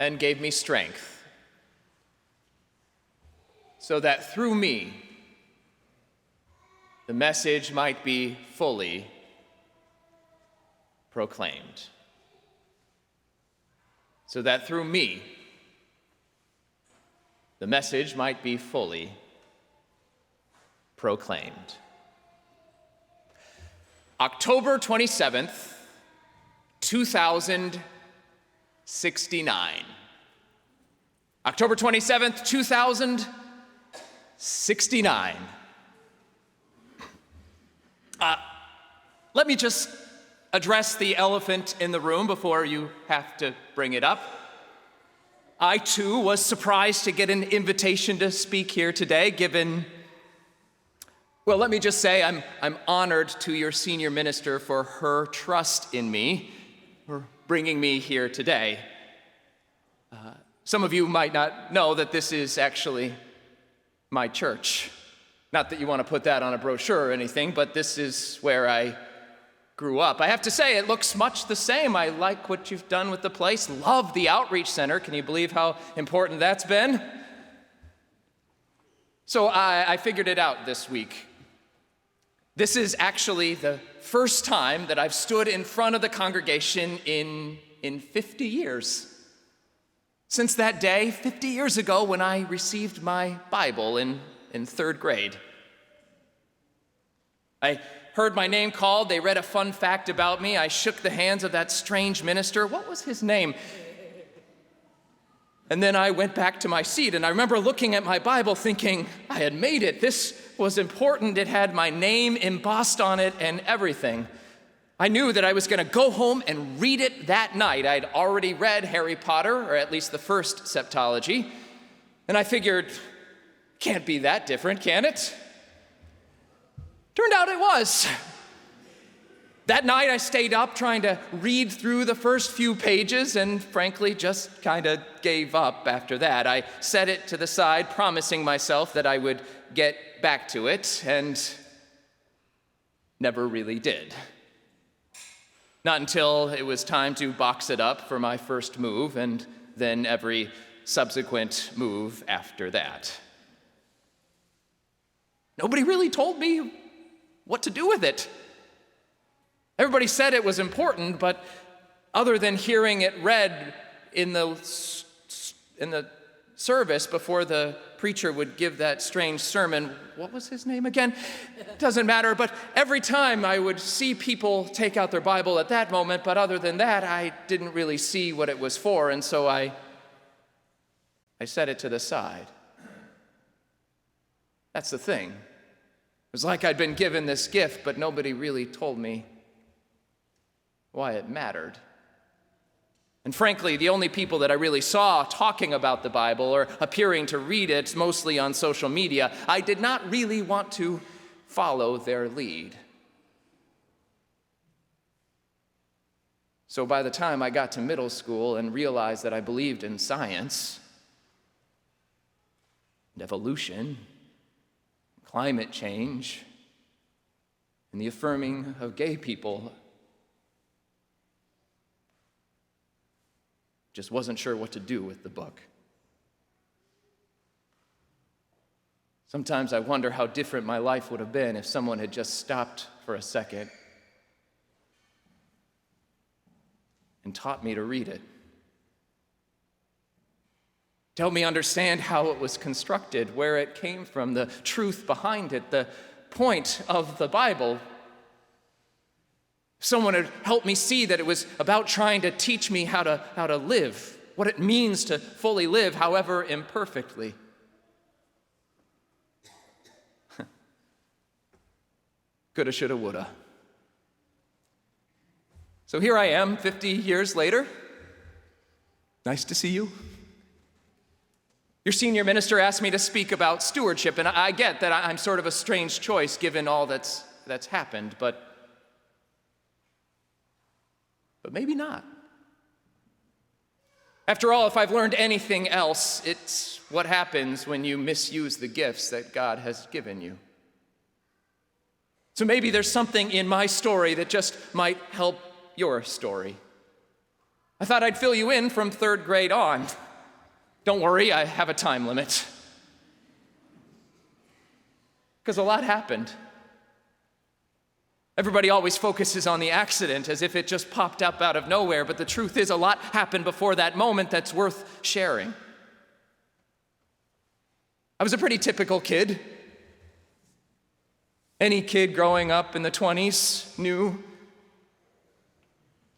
and gave me strength, so that through me, the message might be fully proclaimed. So that through me, the message might be fully proclaimed. October 27th, 2069. October 27th, 2069. Let me just address the elephant in the room before you have to bring it up. I, too, was surprised to get an invitation to speak here today, given, well, let me just say I'm honored to your senior minister for her trust in me, for bringing me here today. Some of you might not know that this is actually my church. Not that you want to put that on a brochure or anything, but this is where I grew up. I have to say, it looks much the same. I like what you've done with the place. Love the outreach center. Can you believe how important that's been? So I figured it out this week. This is actually the first time that I've stood in front of the congregation in 50 years. Since that day, 50 years ago, when I received my Bible in third grade. I heard my name called. They read a fun fact about me. I shook the hands of that strange minister. What was his name? And then I went back to my seat, and I remember looking at my Bible thinking, I had made it. This was important. It had my name embossed on it and everything. I knew that I was going to go home and read it that night. I'd already read Harry Potter, or at least the first septology, and I figured, can't be that different, can it? Turned out it was. That night I stayed up trying to read through the first few pages and frankly just kind of gave up after that. I set it to the side, promising myself that I would get back to it, and never really did. Not until it was time to box it up for my first move, and then every subsequent move after that. Nobody really told me what to do with it. Everybody said it was important, but other than hearing it read in the service before the preacher would give that strange sermon, what was his name again? Doesn't matter, but every time I would see people take out their Bible at that moment, but other than that, I didn't really see what it was for, and so I set it to the side. That's the thing. It was like I'd been given this gift, but nobody really told me why it mattered. And frankly, the only people that I really saw talking about the Bible or appearing to read it, mostly on social media, I did not really want to follow their lead. So by the time I got to middle school and realized that I believed in science and evolution, climate change, and the affirming of gay people, just wasn't sure what to do with the book. Sometimes I wonder how different my life would have been if someone had just stopped for a second and taught me to read it. To help me understand how it was constructed, where it came from, the truth behind it, the point of the Bible. Someone had helped me see that it was about trying to teach me how to live, what it means to fully live, however imperfectly. Coulda, shoulda, woulda. So here I am, 50 years later. Nice to see you. Your senior minister asked me to speak about stewardship, and I get that I'm sort of a strange choice given all that's happened, but maybe not. After all, if I've learned anything else, it's what happens when you misuse the gifts that God has given you. So maybe there's something in my story that just might help your story. I thought I'd fill you in from 3rd grade on. Don't worry, I have a time limit. Because a lot happened. Everybody always focuses on the accident as if it just popped up out of nowhere, but the truth is a lot happened before that moment that's worth sharing. I was a pretty typical kid. Any kid growing up in the 20s knew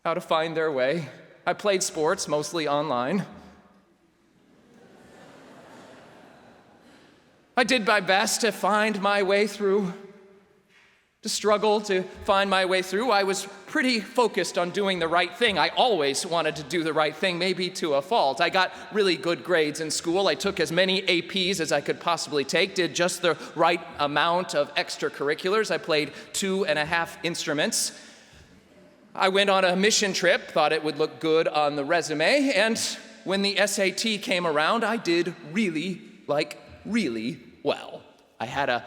how to find their way. I played sports, mostly online. I did my best to find my way through, to struggle to find my way through. I was pretty focused on doing the right thing. I always wanted to do the right thing, maybe to a fault. I got really good grades in school. I took as many APs as I could possibly take, did just the right amount of extracurriculars. I played 2.5 instruments. I went on a mission trip, thought it would look good on the resume, and when the SAT came around, I did really well. I had a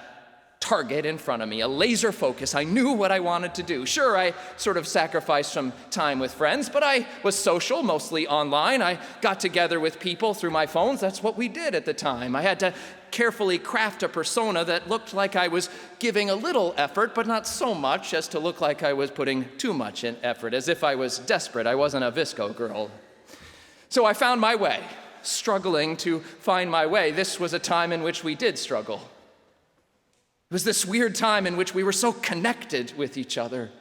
target in front of me, a laser focus. I knew what I wanted to do. Sure, I sort of sacrificed some time with friends, but I was social, mostly online. I got together with people through my phones. That's what we did at the time. I had to carefully craft a persona that looked like I was giving a little effort, but not so much as to look like I was putting too much in effort, as if I was desperate. I wasn't a Visco girl. So I found my way, struggling to find my way. This was a time in which we did struggle. It was this weird time in which we were so connected with each other,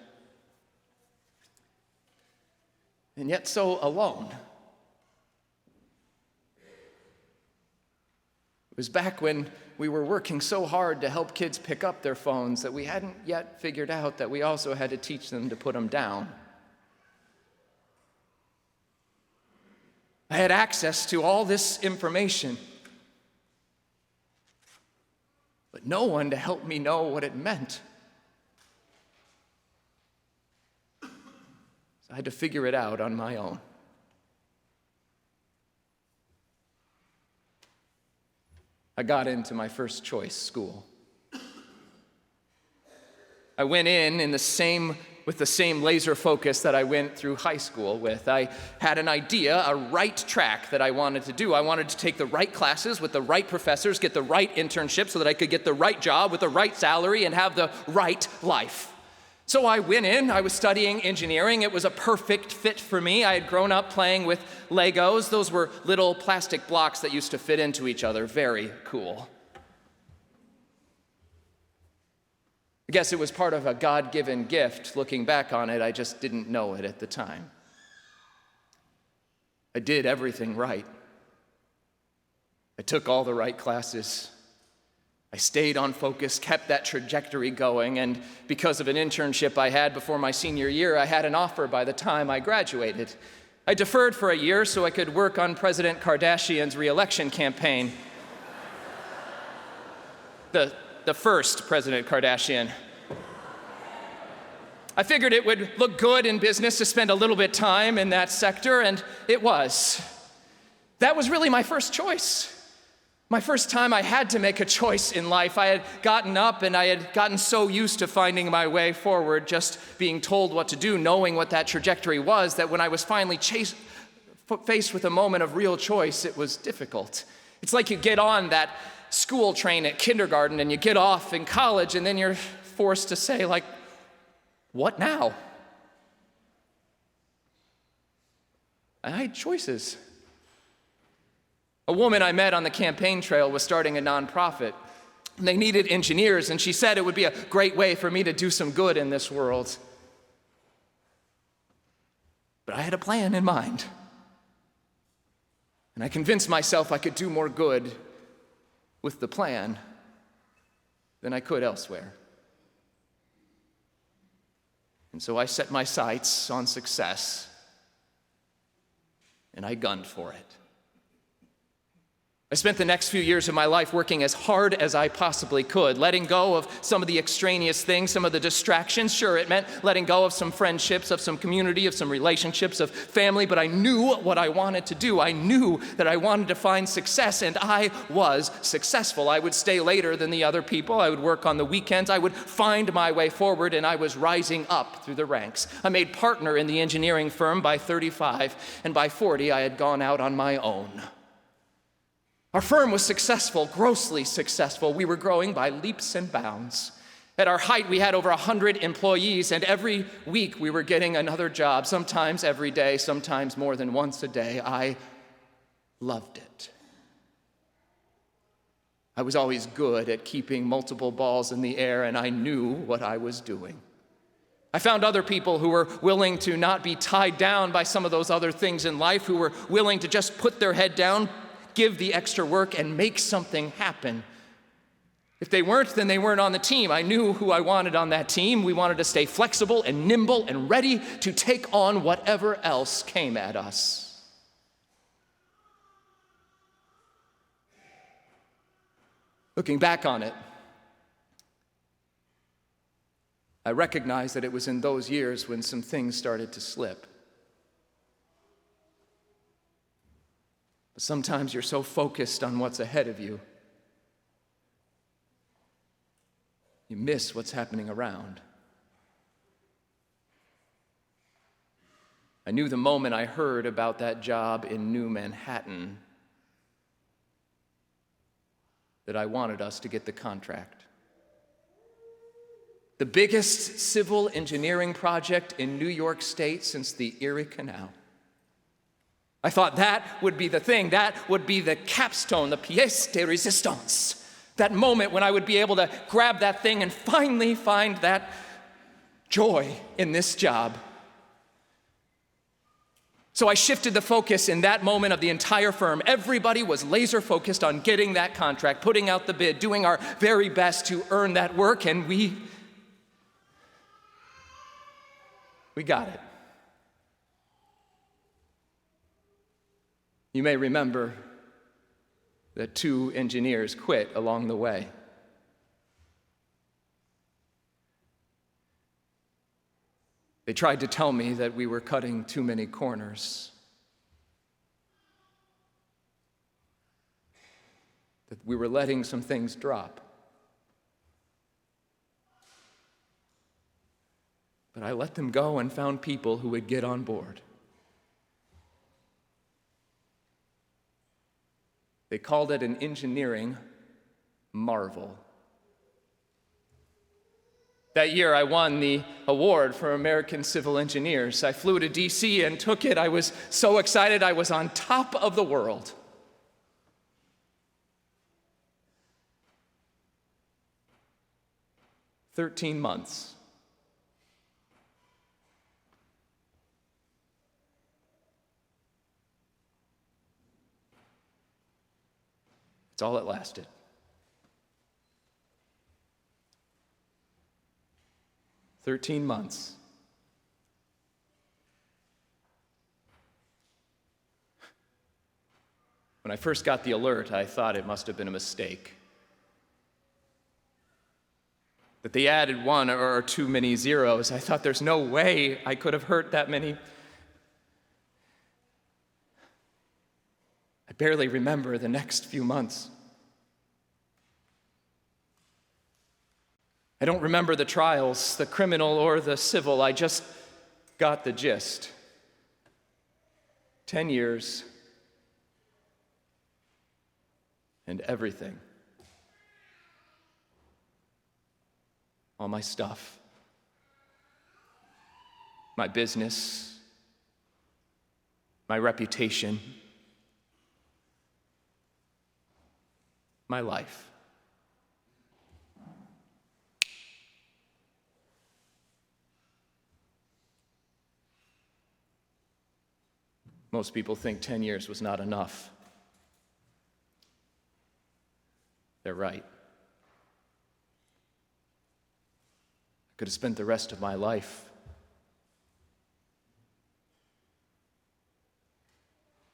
and yet so alone. It was back when we were working so hard to help kids pick up their phones that we hadn't yet figured out that we also had to teach them to put them down. I had access to all this information, but no one to help me know what it meant. So I had to figure it out on my own. I got into my first choice school. I went in with the same laser focus that I went through high school with. I had an idea, a right track that I wanted to do. I wanted to take the right classes with the right professors, get the right internship so that I could get the right job with the right salary and have the right life. So I went in, I was studying engineering. It was a perfect fit for me. I had grown up playing with Legos. Those were little plastic blocks that used to fit into each other. Very cool. I guess it was part of a God-given gift. Looking back on it, I just didn't know it at the time. I did everything right. I took all the right classes. I stayed on focus, kept that trajectory going, and because of an internship I had before my senior year, I had an offer by the time I graduated. I deferred for a year so I could work on President Kardashian's re-election campaign. The first President Kardashian. I figured it would look good in business to spend a little bit time in that sector, and it was. That was really my first choice. My first time I had to make a choice in life. I had gotten up and I had gotten so used to finding my way forward, just being told what to do, knowing what that trajectory was, that when I was finally faced with a moment of real choice, it was difficult. It's like you get on that school train at kindergarten and you get off in college and then you're forced to say, like, what now? I had choices. A woman I met on the campaign trail was starting a nonprofit. And they needed engineers, and she said it would be a great way for me to do some good in this world. But I had a plan in mind. And I convinced myself I could do more good with the plan than I could elsewhere. And so I set my sights on success, and I gunned for it. I spent the next few years of my life working as hard as I possibly could, letting go of some of the extraneous things, some of the distractions. Sure, it meant letting go of some friendships, of some community, of some relationships, of family, but I knew what I wanted to do. I knew that I wanted to find success, and I was successful. I would stay later than the other people. I would work on the weekends. I would find my way forward, and I was rising up through the ranks. I made partner in the engineering firm by 35, and by 40, I had gone out on my own. Our firm was successful, grossly successful. We were growing by leaps and bounds. At our height, we had over 100 employees, and every week we were getting another job, sometimes every day, sometimes more than once a day. I loved it. I was always good at keeping multiple balls in the air, and I knew what I was doing. I found other people who were willing to not be tied down by some of those other things in life, who were willing to just put their head down, give the extra work, and make something happen. If they weren't, then they weren't on the team. I knew who I wanted on that team. We wanted to stay flexible and nimble and ready to take on whatever else came at us. Looking back on it, I recognize that it was in those years when some things started to slip. But sometimes you're so focused on what's ahead of you, you miss what's happening around. I knew the moment I heard about that job in New Manhattan that I wanted us to get the contract. The biggest civil engineering project in New York State since the Erie Canal. I thought that would be the thing, that would be the capstone, the pièce de résistance, that moment when I would be able to grab that thing and finally find that joy in this job. So I shifted the focus in that moment of the entire firm. Everybody was laser focused on getting that contract, putting out the bid, doing our very best to earn that work, and we got it. You may remember that 2 engineers quit along the way. They tried to tell me that we were cutting too many corners, that we were letting some things drop. But I let them go and found people who would get on board. They called it an engineering marvel. That year, I won the award for American Civil Engineers. I flew to D.C. and took it. I was so excited. I was on top of the world. "13 months. It's all it lasted. "13 months. When I first got the alert, I thought it must have been a mistake. That they added 1 or too many zeros. I thought there's no way I could have hurt that many. I barely remember the next few months. I don't remember the trials, the criminal or the civil. I just got the gist. 10 years and everything. All my stuff, my business, my reputation, my life. Most people think 10 years was not enough. They're right. I could have spent the rest of my life.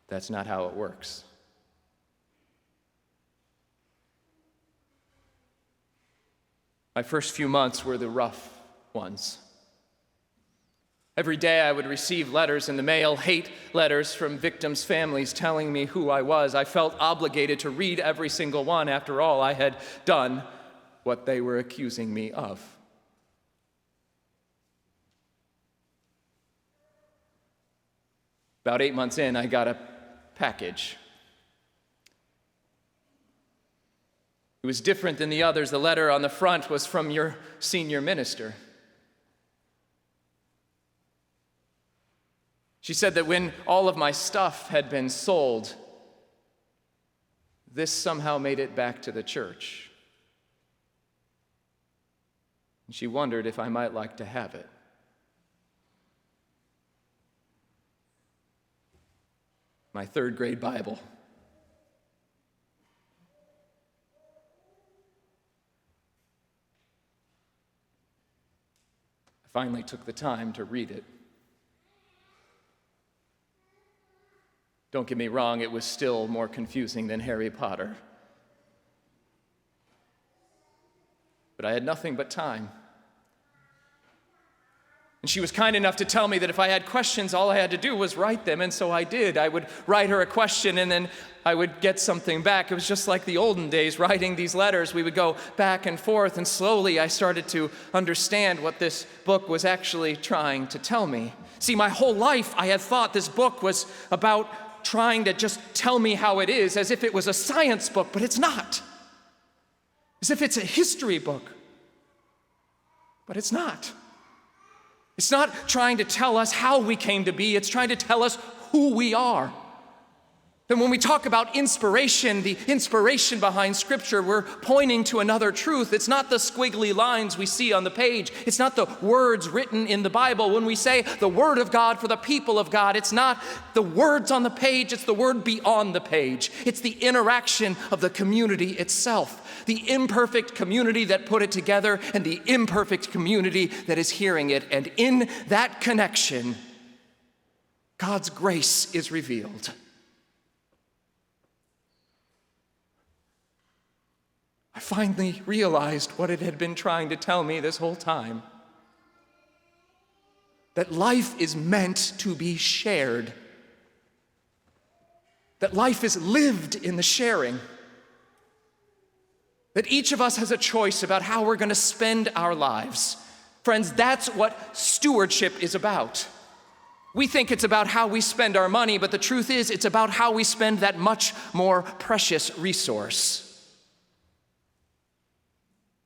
That's not how it works. My first few months were the rough ones. Every day I would receive letters in the mail, hate letters from victims' families telling me who I was. I felt obligated to read every single one. After all, I had done what they were accusing me of. About 8 months in, I got a package. It was different than the others. The letter on the front was from your senior minister. She said that when all of my stuff had been sold, this somehow made it back to the church. And she wondered if I might like to have it. My third grade Bible. I finally took the time to read it. Don't get me wrong, it was still more confusing than Harry Potter. But I had nothing but time. And she was kind enough to tell me that if I had questions, all I had to do was write them, and so I did. I would write her a question, and then I would get something back. It was just like the olden days, writing these letters. We would go back and forth, and slowly I started to understand what this book was actually trying to tell me. See, my whole life I had thought this book was about trying to just tell me how it is, as if it was a science book, but it's not. As if it's a history book, but it's not. It's not trying to tell us how we came to be, it's trying to tell us who we are. And when we talk about inspiration, the inspiration behind Scripture, we're pointing to another truth. It's not the squiggly lines we see on the page. It's not the words written in the Bible. When we say the Word of God for the people of God, it's not the words on the page, it's the word beyond the page. It's the interaction of the community itself, the imperfect community that put it together and the imperfect community that is hearing it. And in that connection, God's grace is revealed. I finally realized what it had been trying to tell me this whole time. That life is meant to be shared. That life is lived in the sharing. That each of us has a choice about how we're going to spend our lives. Friends, that's what stewardship is about. We think it's about how we spend our money, but the truth is, it's about how we spend that much more precious resource.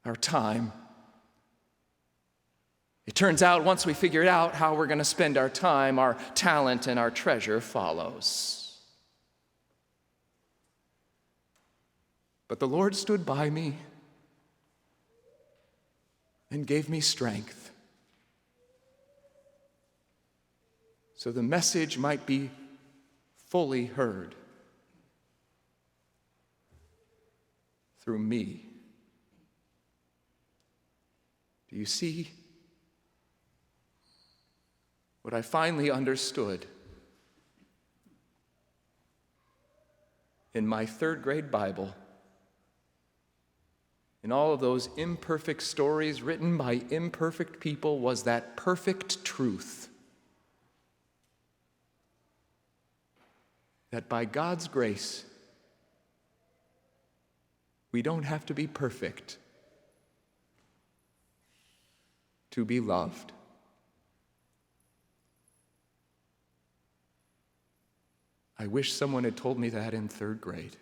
Our time. It turns out once we figure out how we're going to spend our time, our talent and our treasure follows. But the Lord stood by me and gave me strength so the message might be fully heard through me. Do you see? What I finally understood in my third grade Bible, in all of those imperfect stories written by imperfect people, was that perfect truth that by God's grace, we don't have to be perfect to be loved. I wish someone had told me that in third grade.